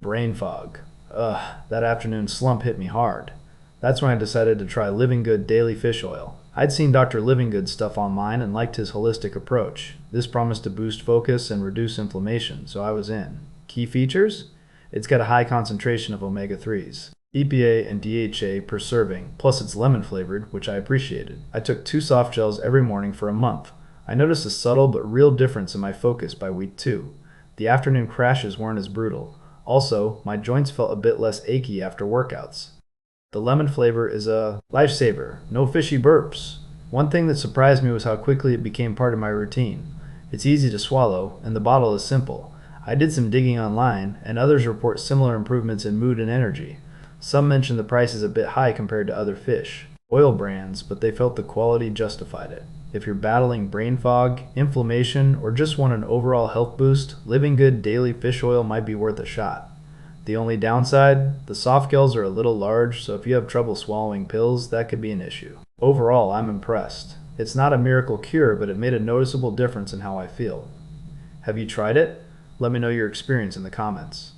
Brain fog. Ugh, that afternoon slump hit me hard. That's when I decided to try Livingood Daily Fish Oil. I'd seen Dr. Livingood's stuff online and liked his holistic approach. This promised to boost focus and reduce inflammation, so I was in. Key features? It's got a high concentration of omega-3s, EPA and DHA per serving, plus it's lemon flavored, which I appreciated. I took 2 soft gels every morning for a month. I noticed a subtle but real difference in my focus by week 2. The afternoon crashes weren't as brutal. Also, my joints felt a bit less achy after workouts. The lemon flavor is a lifesaver, no fishy burps. One thing that surprised me was how quickly it became part of my routine. It's easy to swallow, and the bottle is simple. I did some digging online, and others report similar improvements in mood and energy. Some mention the price is a bit high compared to other fish oil brands, but they felt the quality justified it. If you're battling brain fog, inflammation, or just want an overall health boost, Livingood Daily Fish Oil might be worth a shot. The only downside? The soft gels are a little large, so if you have trouble swallowing pills, that could be an issue. Overall, I'm impressed. It's not a miracle cure, but it made a noticeable difference in how I feel. Have you tried it? Let me know your experience in the comments.